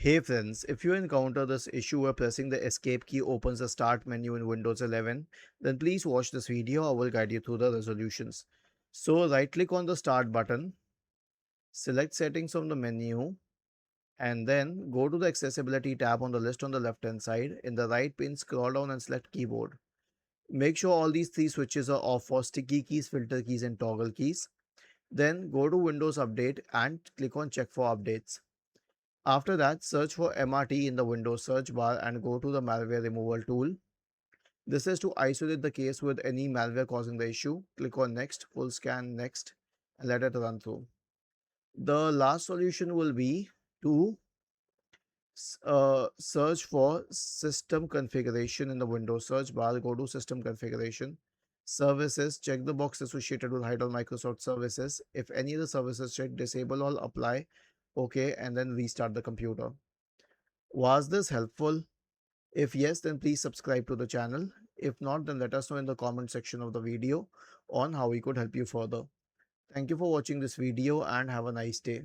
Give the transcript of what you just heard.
Hey friends, if you encounter this issue where pressing the escape key opens the start menu in Windows 11, then please watch this video. I will guide you through the resolutions. So right click on the start button, select settings from the menu, and then go to the accessibility tab on the list on the left hand side. In the right pane, scroll down and select keyboard. Make sure all these three switches are off for sticky keys, filter keys and toggle keys. Then go to Windows Update and click on check for updates. After that, search for MRT in the Windows search bar and go to the malware removal tool. This is to isolate the case with any malware causing the issue. Click on next, full scan next, and let it run through. The last solution will be to search for system configuration in the Windows search bar. Go to system configuration. Services, check the box associated with hide all Microsoft services. If any of the services check, disable all, apply, OK, and then restart the computer. Was this helpful? If yes, then please subscribe to the channel. If not, then let us know in the comment section of the video on how we could help you further. Thank you for watching this video and have a nice day.